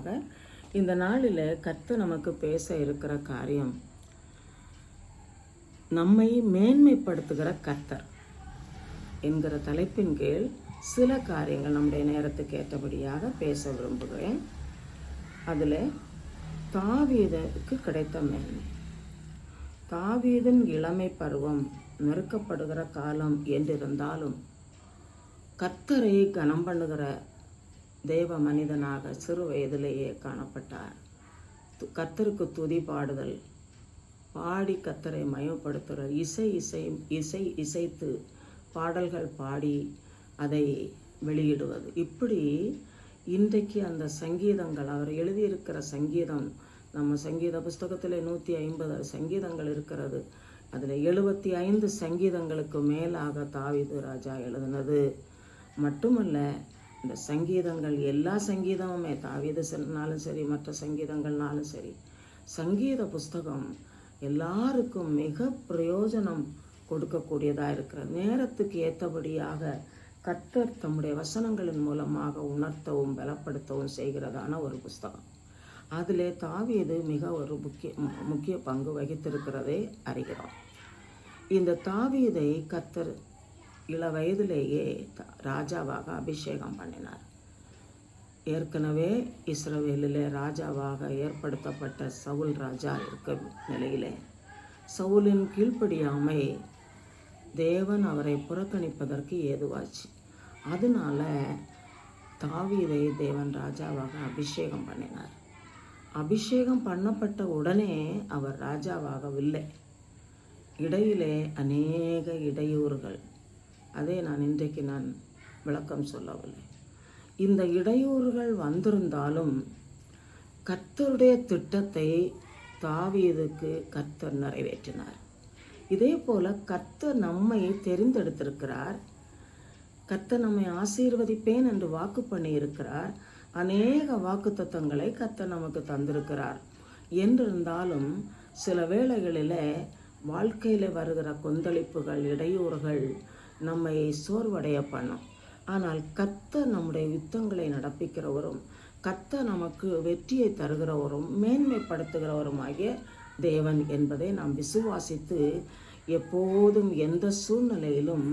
செய்வாராக. இந்த நாளில் கர்த்தர் நமக்கு பேச இருக்கிற காரியம், நம்மை மேன்மைப்படுத்துகிற கர்த்தர் என்கிற தலைப்பின் கீழ் சில காரியங்கள் நம்முடைய நேரத்துக்கு ஏற்றபடியாக பேச விரும்புகிறேன். அதில் தாவீதுக்கு கிடைத்த மேன்மை, தாவீதின் இளமை பருவம் நெருக்கப்படுகிற காலம் என்றிருந்தாலும் கர்த்தரை கனம் பண்ணுகிற தேவ மனிதனாக சிறு வயதிலேயே காணப்பட்டார். கர்த்தருக்கு துதி பாடுதல், பாடி கர்த்தரை மயப்படுத்துகிற இசைத்து பாடல்கள் பாடி அதை வெளியிடுவது, இப்படி இன்றைக்கு அந்த சங்கீதங்கள், அவர் எழுதியிருக்கிற சங்கீதம், நம்ம சங்கீத புஸ்தகத்தில் 150 சங்கீதங்கள் இருக்கிறது. அதில் 75 சங்கீதங்களுக்கு மேலாக தாவீது ராஜா எழுதினது மட்டுமல்ல, இந்த சங்கீதங்கள் எல்லா சங்கீதமுமே தாவீதுனாலும் சரி, மற்ற சங்கீதங்கள்னாலும் சரி, சங்கீத புஸ்தகம் எல்லாருக்கும் மிக பிரயோஜனம் கொடுக்கக்கூடியதாக இருக்கிற நேரத்துக்கு ஏற்றபடியாக கர்த்தர் தம்முடைய வசனங்களின் மூலமாக உணர்த்தவும் பலப்படுத்தவும் செய்கிறதான ஒரு புஸ்தகம். அதிலே தாவீது மிக ஒரு முக்கிய பங்கு வகித்திருக்கிறதை அறிகிறோம். இந்த தாவீதை கர்த்தர் இள வயதிலேயே ராஜாவாக அபிஷேகம் பண்ணினார். ஏற்கனவே இஸ்ரவேலிலே ராஜாவாக ஏற்படுத்தப்பட்ட சவுல் ராஜா இருக்க நிலையிலே சவுலின் கீழ்ப்படியாமை தேவன் அவரை புறக்கணிப்பதற்கு ஏதுவாச்சு. அதனால தாவீதை தேவன் ராஜாவாக அபிஷேகம் பண்ணினார். அபிஷேகம் பண்ணப்பட்ட உடனே அவர் ராஜாவாகவில்லை. இடையிலே அநேக இடையூறுகள், அதை இன்றைக்கு நான் விளக்கம் சொல்லவில்லை. இந்த இடையூறுகள் வந்திருந்தாலும் கர்த்தருடைய திட்டத்தை தாவீதுக்கு கர்த்தர் நிறைவேற்றினார். இதே போல கர்த்தர் நம்மை தெரிந்தெடுத்திருக்கிறார். கர்த்தர் நம்மை ஆசீர்வதிப்பேன் என்று வாக்கு பண்ணி இருக்கிறார். அநேக வாக்குத்தத்தங்களை கர்த்தர் நமக்கு தந்திருக்கிறார். என்றிருந்தாலும் சில வேளைகளில் வாழ்க்கையில் வருகிற கொந்தளிப்புகள், இடையூறுகள் நம்மை சோர்வடைய பண்ணும். ஆனால் கர்த்தர் நம்முடைய யுத்தங்களை நடப்பிக்கிறவரும், கர்த்தர் நமக்கு வெற்றியை தருகிறவரும் மேன்மைப்படுத்துகிறவருமாகிய தேவன் என்பதை நாம் விசுவாசித்து எப்போதும் எந்த சூழ்நிலையிலும்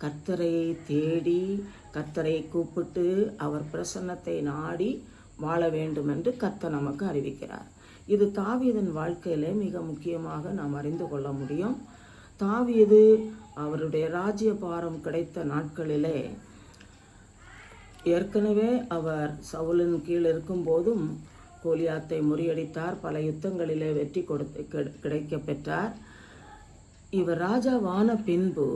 கர்த்தரை தேடி, கர்த்தரை கூப்பிட்டு அவர் பிரசன்னத்தை நாடி வாழ வேண்டும் என்று கர்த்தர் நமக்கு அறிவிக்கிறார். இது தாவீதின் வாழ்க்கையிலே மிக முக்கியமாக நாம் அறிந்து கொள்ள முடியும். தாவீது அவருடைய ராஜ்ய பாரம் கிடைத்த நாட்களிலே ஏற்கனவே அவர் சவுலின் கீழ் இருக்கும் போதும் கோலியாத்தை முறியடித்தார். பல யுத்தங்களிலே வெற்றி கிடைக்க பெற்றார். இவர் ராஜாவான பின்பு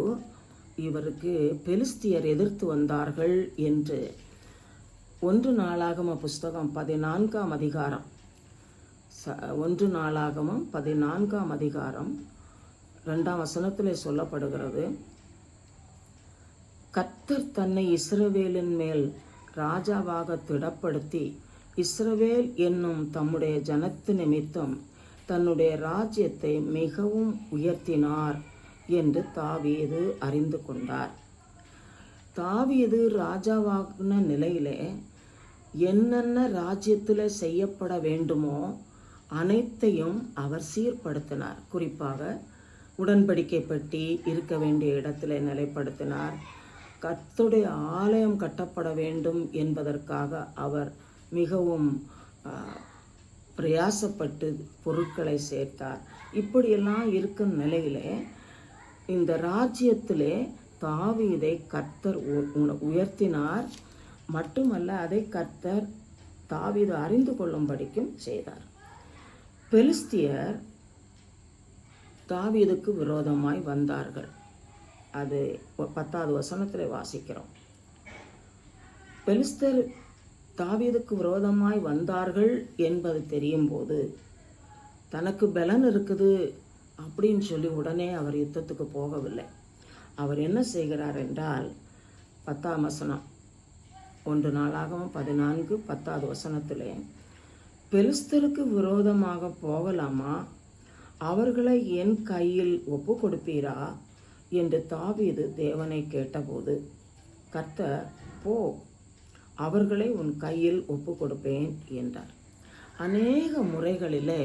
இவருக்கு பெலிஸ்தியர் எதிர்த்து வந்தார்கள் என்று 1 நாளாகமம் புஸ்தகம் 14ஆம் அதிகாரம் 1 நாளாகமம் 14ஆம் அதிகாரம் 2ஆம் வசனத்திலே சொல்லப்படுகிறது. கர்த்தர் தன்னை இஸ்ரவேலின் மேல் ராஜாவாக திடப்படுத்தி இஸ்ரவேல் என்னும் தம்முடைய ஜனத்து நிமித்தம் தன்னுடைய ராஜ்யத்தை மிகவும் உயர்த்தினார் என்று தாவீது அறிந்து கொண்டார். தாவீது ராஜாவான நிலையிலே என்னென்ன ராஜ்யத்தில் செய்யப்பட வேண்டுமோ அனைத்தையும் அவர் சீர்படுத்தினார். குறிப்பாக உடன்படிக்கை பெட்டி இருக்க வேண்டிய இடத்துல நிலைப்படுத்தினார். கர்த்தருடைய ஆலயம் கட்டப்பட வேண்டும் என்பதற்காக அவர் மிகவும் பிரயாசப்பட்டு பொருட்களை சேர்த்தார். இப்படியெல்லாம் இருக்கும் நிலையிலே இந்த ராஜ்யத்திலே தாவீதை கர்த்தர் உயர்த்தினார். மட்டுமல்ல, அதை கர்த்தர் தாவீது அறிந்து கொள்ளும்படிக்கும் செய்தார். பெலிஸ்தியர் தாவீதுக்கு விரோதமாய் வந்தார்கள். அது 10வது வசனத்தில் வாசிக்கிறோம். பெலிஸ்தர் தாவீதுக்கு விரோதமாய் வந்தார்கள் என்பது தெரியும் போது தனக்கு பலன் இருக்குது அப்படின்னு சொல்லி உடனே அவர் யுத்தத்துக்கு போகவில்லை. அவர் என்ன செய்கிறார் என்றால் 10ஆம் வசனம் 1 நாளாகமம் 14 10வது வசனத்திலே, பெலிஸ்தருக்கு விரோதமாக போகலாமா, அவர்களை என் கையில் ஒப்பு கொடுப்பீரா என்று தாவீது தேவனை கேட்டபோது, கர்த்தர் போ, அவர்களை உன் கையில் ஒப்பு கொடுப்பேன் என்றார். அநேக முறைகளிலே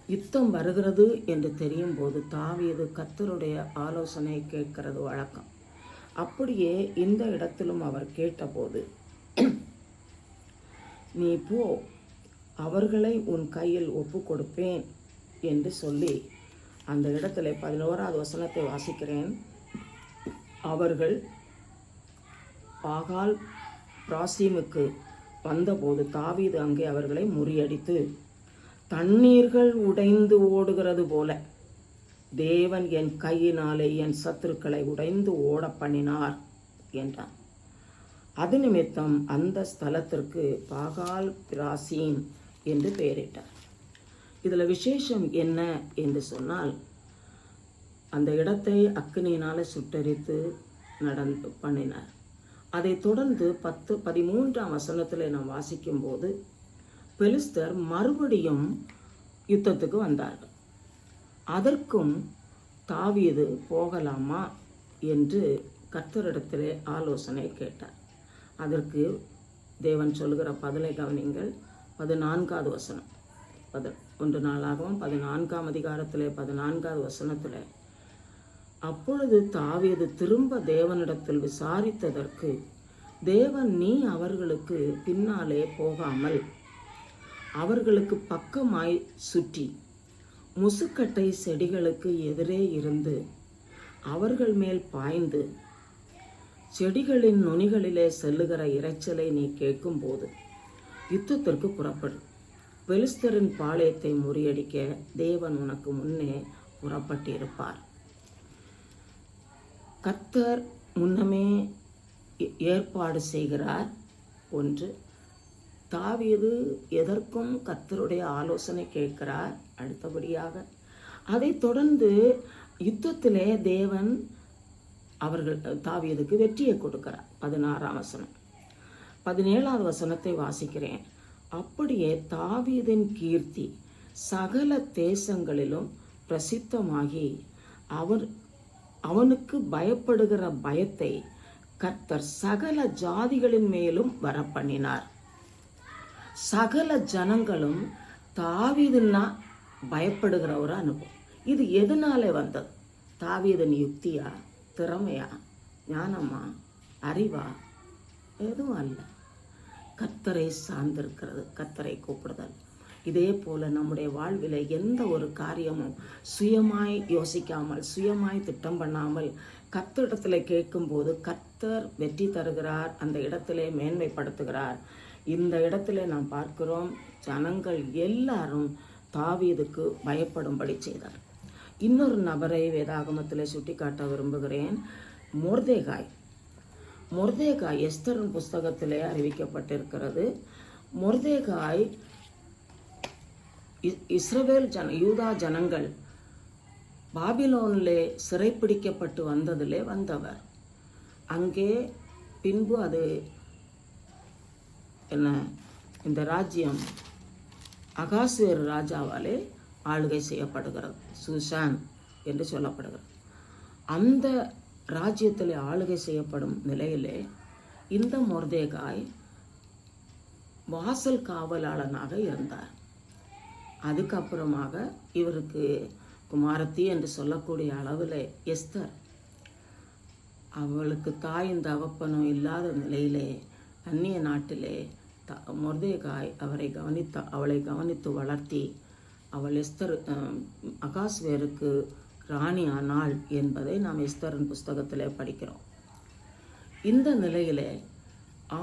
யுத்தம் வருகிறது என்று தெரியும் போது தாவீது கர்த்தருடைய ஆலோசனை கேட்கிறது வழக்கம். அப்படியே இந்த இடத்திலும் அவர் கேட்டபோது, நீ போ, அவர்களை உன் கையில் ஒப்பு கொடுப்பேன் என்று சொல்லி அந்த இடத்துல 11வது வசனத்தை வாசிக்கிறேன். அவர்கள் பாகால் பிராசீமுக்கு வந்தபோது தாவீது அங்கே அவர்களை முறியடித்து, தண்ணீர்கள் உடைந்து ஓடுகிறது போல தேவன் என் கையினாலே என் சத்துருக்களை உடைந்து ஓட பண்ணினார் என்றான். அது நிமித்தம் அந்த ஸ்தலத்திற்கு பாகால் பிராசீம் என்று பெயரிட்டார். இதில் விசேஷம் என்ன என்று சொன்னால், அந்த இடத்தை அக்கினியினால் சுட்டரித்து பண்ணினார். அதை தொடர்ந்து 13ஆம் வசனத்தில் நாம் வாசிக்கும்போது பெலிஸ்தர் மறுபடியும் யுத்தத்துக்கு வந்தார்கள். அதற்கும் தாவீது போகலாமா என்று கர்த்தரிடத்திலே ஆலோசனை கேட்டார். அதற்கு தேவன் சொல்கிற பதிலை கவனிங்கள். 14வது வசனம், 1 நாளாகவும் 14ஆம் அதிகாரத்தில் 14வது வசனத்தில், அப்பொழுது தாவீது திரும்ப தேவனிடத்தில் விசாரித்ததற்கு, தேவன் நீ அவர்களுக்கு பின்னாலே போகாமல் அவர்களுக்கு பக்கமாய் சுற்றி முசுக்கட்டை செடிகளுக்கு எதிரே இருந்து அவர்கள் மேல் பாய்ந்து செடிகளின் நுனிகளிலே செல்லுகிற இரைச்சலை நீ கேட்கும்போது யுத்தத்திற்கு புறப்படும். பெலிஸ்தரின் பாளையத்தை முறியடிக்க தேவன் உனக்கு முன்னே புறப்பட்டிருப்பார். கர்த்தர் முன்னமே ஏற்பாடு செய்கிறார். ஒன்று, தாவீது எதற்கும் கர்த்தருடைய ஆலோசனை கேட்கிறார். அடுத்தபடியாக அதை தொடர்ந்து யுத்தத்திலே தேவன் தாவீதுக்கு வெற்றியை கொடுக்கிறார். 16ஆம் வசனம். 17வது வசனத்தை வாசிக்கிறேன். அப்படியே தாவீதின் கீர்த்தி சகல தேசங்களிலும் பிரசித்தமாகி அவனுக்கு பயப்படுகிற பயத்தை கர்த்தர் சகல ஜாதிகளின் மேலும் வரப்பண்ணினார். சகல ஜனங்களும் தாவீதுன்னா பயப்படுகிற ஒரு அனுபவம். இது எதனாலே வந்தது? தாவீதின் யுக்தியா, திறமையா, ஞானமா, அறிவா? எதுவும் அல்ல. கர்த்தரை சார்ந்திருக்கிறது, கர்த்தரை கூப்பிடுதல். இதே போல நம்முடைய வாழ்வில் எந்த ஒரு காரியமும் சுயமாய் யோசிக்காமல், சுயமாய் திட்டம் பண்ணாமல் கர்த்தரிடத்தில் கேட்கும்போது கர்த்தர் வெற்றி தருகிறார், அந்த இடத்திலே மேன்மைப்படுத்துகிறார். இந்த இடத்துல நாம் பார்க்கிறோம், ஜனங்கள் எல்லாரும் தாவீதுக்கு பயப்படும்படி செய்தார். இன்னொரு நபரை வேதாகமத்தில் சுட்டி காட்ட விரும்புகிறேன். மொர்தேகாய் எஸ்தரின் புஸ்தகத்திலே அறிவிக்கப்பட்டிருக்கிறது. மொர்தேகாய் இஸ்ரவேல் யூதா ஜனங்கள் பாபிலோனிலே சிறைப்பிடிக்கப்பட்டு வந்ததிலே வந்தவர். அங்கே பின்பு அது இந்த ராஜ்யம் அகாசுவேர் ராஜாவாலே ஆளுகை செய்யப்படுகிறது. சூசான் என்று சொல்லப்படுகிறது. அந்த ராஜ்யத்தில் ஆளுகை செய்யப்படும் நிலையிலே இந்த மொர்தேகாய் வாசல் காவலாளனாக இருந்தார். அதுக்கப்புறமாக இவருக்கு குமாரத்தி என்று சொல்லக்கூடிய அளவில் எஸ்தர், அவளுக்கு தாயும் தகப்பனும் இல்லாத நிலையிலே அந்நிய நாட்டிலே மொர்தேகாய் அவளை கவனித்து வளர்த்தி அவள் எஸ்தர் அகாஸ்வேருக்கு ராணி ஆனாள் என்பதை நாம் எஸ்தரின் புஸ்தகத்தில் படிக்கிறோம். இந்த நிலையிலே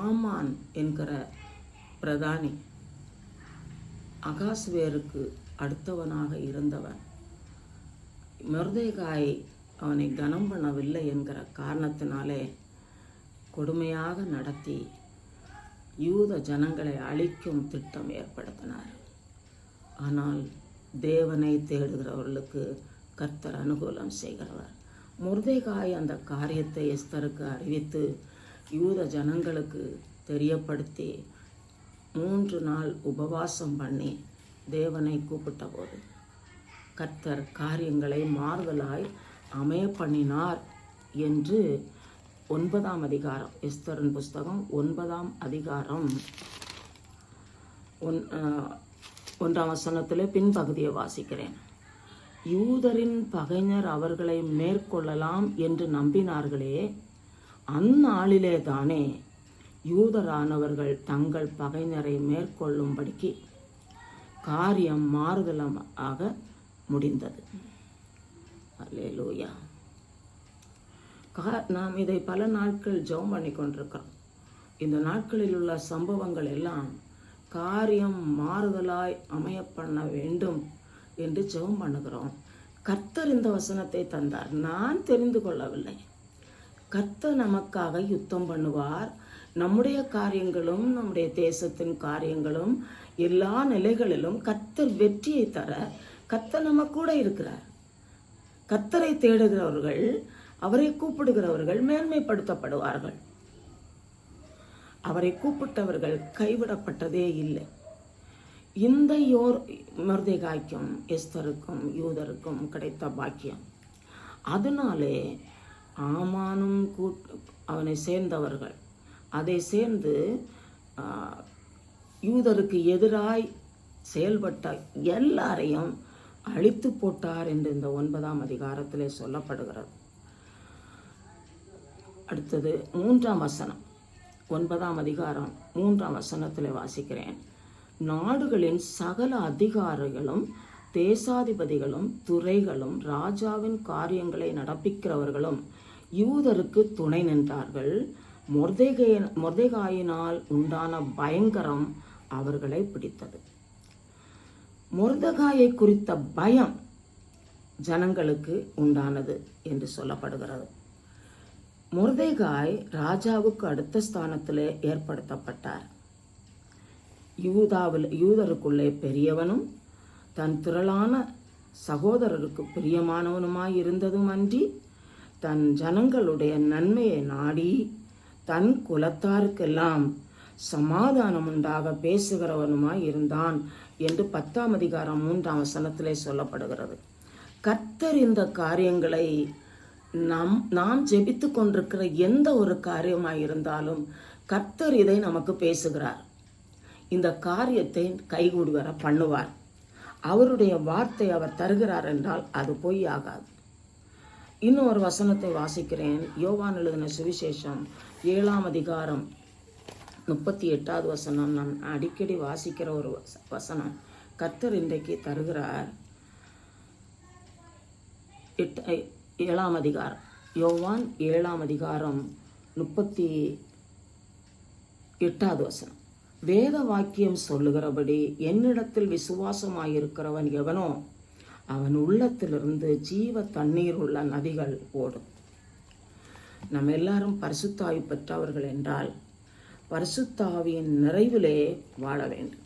ஆமான் என்கிற பிரதானி அகாஸ்வேருக்கு அடுத்தவனாக இருந்தவன் மொர்தேகாய் அவனை கனம் பண்ணவில்லை என்கிற காரணத்தினாலே கொடுமையாக நடத்தி யூத ஜனங்களை அழிக்கும் திட்டம் ஏற்படுத்தினார். ஆனால் தேவனை தேடுகிறவர்களுக்கு கர்த்தர் அனுகூலம் செய்கிறவர். மொர்தேகாய் அந்த காரியத்தை எஸ்தருக்கு அறிவித்து யூத ஜனங்களுக்கு தெரியப்படுத்தி 3 நாள் உபவாசம் பண்ணி தேவனை கூப்பிட்ட போது கர்த்தர் காரியங்களை மாறுதலாய் அமைய பண்ணினார் என்று 9ஆம் அதிகாரம், எஸ்தரின் புஸ்தகம் 9ஆம் அதிகாரம் 1ஆம் வசனத்தில் பின்பகுதியை வாசிக்கிறேன். யூதரின் பகைஞர் அவர்களை மேற்கொள்ளலாம் என்று நம்பினார்களே, அந்நாளிலே தானே யூதரானவர்கள் தங்கள் பகைஞரை மேற்கொள்ளும்படிக்கு காரியம் மாறுதலாக முடிந்தது. அல்லேலூயா. நாம் இதை பல நாட்கள் ஜெபம் பண்ணி கொண்டிருக்கிறோம். இந்த நாட்களில் உள்ள சம்பவங்கள் எல்லாம் காரியம் மாறுதலாய் அமைய பண்ண வேண்டும் என்று ஜெபம் பண்ணுகிறோம். கர்த்தர் இந்த வசனத்தை தந்தார். நான் தெரிந்து கொள்ளவில்லை. கர்த்தர் நமக்காக யுத்தம் பண்ணுவார். நம்முடைய காரியங்களும் நம்முடைய தேசத்தின் காரியங்களும் எல்லா நிலைகளிலும் கர்த்தர் வெற்றியை தர கர்த்தர் நம்ம கூட இருக்கிறார். கர்த்தரை தேடுகிறவர்கள், அவரை கூப்பிடுகிறவர்கள் மேன்மைப்படுத்தப்படுவார்கள். அவரை கூப்பிட்டவர்கள் கைவிடப்பட்டதே இல்லை. இந்த மொர்தெகாய்க்கும் எஸ்தருக்கும் யூதருக்கும் கிடைத்த பாக்கியம். அதனாலே ஆமானும் அவனை சேர்ந்தவர்கள் அதை சேர்ந்து யூதருக்கு எதிராய் செயல்பட்ட எல்லாரையும் அழித்து போட்டார் என்று இந்த 9ஆம் அதிகாரத்திலே சொல்லப்படுகிறது. அடுத்தது 3ஆம் வசனம், 9ஆம் அதிகாரம் 3ஆம் வசனத்தில் வாசிக்கிறேன். நாடுகளின் சகல அதிகாரிகளும் தேசாதிபதிகளும் துரைகளும் ராஜாவின் காரியங்களை நடப்பிக்கிறவர்களும் யூதருக்கு துணை நின்றார்கள். மொர்தெகாயினால் உண்டான பயங்கரம் அவர்களை பிடித்தது. மொர்தெகாயை குறித்த பயம் ஜனங்களுக்கு உண்டானது என்று சொல்லப்படுகிறது. மொர்தெகாய் ராஜாவுக்கு அடுத்த ஸ்தானத்திலே ஏற்படுத்தப்பட்டார். யூதருக்குள்ளே பெரியவனும் தன் திரளான சகோதரருக்கு பிரியமானவனுமாய் இருந்ததும் அன்றி தன் ஜனங்களுடைய நன்மையை நாடி தன் குலத்தாருக்கெல்லாம் சமாதானம் உண்டாக பேசுகிறவனுமாய் இருந்தான் என்று 10ஆம் அதிகாரம் 3ஆம் வசனத்திலே சொல்லப்படுகிறது. கர்த்தர் இந்த காரியங்களை நாம் ஜெபித்து கொண்டிருக்கிற எந்த ஒரு காரியமாய் இருந்தாலும் கர்த்தர் இதை நமக்கு பேசுகிறார். இந்த காரியத்தை கைகூடி வர பண்ணுவார். அவருடைய வார்த்தை அவர் தருகிறார் என்றால் அது பொய் ஆகாது. இன்னும் ஒரு வசனத்தை வாசிக்கிறேன். யோவான் எழுதின சுவிசேஷம் 7ஆம் அதிகாரம் 38வது வசனம். நான் அடிக்கடி வாசிக்கிற ஒரு வசனம். கர்த்தர் இன்றைக்கு தருகிறார். 7ஆம் அதிகாரம், யோவான் 7ஆம் அதிகாரம் 38வது வசனம். வேத வாக்கியம் சொல்லுகிறபடி என்னிடத்தில் விசுவாசமாயிருக்கிறவன் எவனோ அவன் உள்ளத்திலிருந்து ஜீவ தண்ணீர் உள்ள நதிகள் ஓடும். நம்ம எல்லாரும் பரிசுத்தாவி பெற்றவர்கள் என்றால் பரிசுத்தாவியின் நிறைவிலே வாழ வேண்டும்.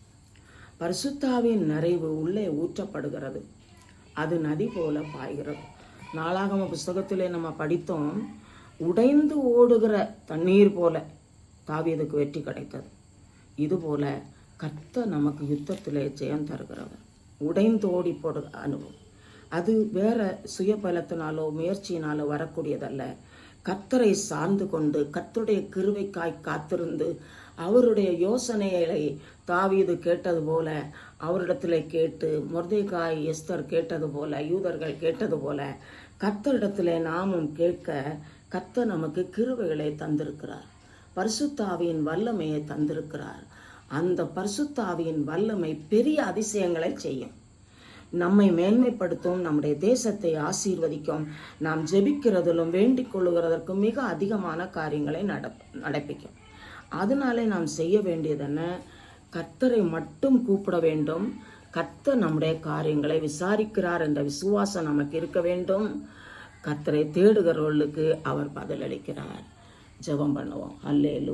பரிசுத்தாவியின் நிறைவு உள்ளே ஊற்றப்படுகிறது. அது நதி போல பாய்கிறது. நாளாகம புஸ்தகத்திலே நம்ம படித்தோம், உடைந்து ஓடுகிற தண்ணீர் போல தாவீதுக்கு வெற்றி கிடைத்தது. இதுபோல கர்த்தர் நமக்கு யுத்தத்திலே ஜெயம் தருகிறவர். உடைந்தோடி போடுற அனுபவம் அது வேற சுயபலத்தினாலோ முயற்சியினாலோ வரக்கூடியதல்ல. கர்த்தரை சார்ந்து கொண்டு கர்த்தருடைய கிருபைக்காய் காத்திருந்து அவருடைய யோசனைகளை தாவீது கேட்டது போல அவரிடத்தில் கேட்டு, மொர்தெகாய் எஸ்தர் கேட்டது போல, யூதர்கள் கேட்டது போல கர்த்தரிடத்தில் நாமும் கேட்க கர்த்தர் நமக்கு கிருபைகளை தந்திருக்கிறார். பரிசுத்தாவியின் வல்லமையை தந்திருக்கிறார். அந்த பரிசுத்தாவியின் வல்லமை பெரிய அதிசயங்களை செய்யும். நம்மை மேன்மைப்படுத்தும், நம்முடைய தேசத்தை ஆசீர்வதிக்கும். நாம் ஜெபிக்கிறதிலும் வேண்டிக் கொள்ளுகிறதற்கும் மிக அதிகமான காரியங்களை நடப்பிக்கும். அதனாலே நாம் செய்ய வேண்டியது என்ன? கர்த்தரை மட்டும் கூப்பிட வேண்டும். கர்த்தர் நம்முடைய காரியங்களை விசாரிக்கிறார் என்ற விசுவாசம் நமக்கு இருக்க வேண்டும். கர்த்தரை தேடுகிறவர்களுக்கு அவர் பதிலளிக்கிறார். ஜெபம் பண்ணுவோம். அல்லேலூயா.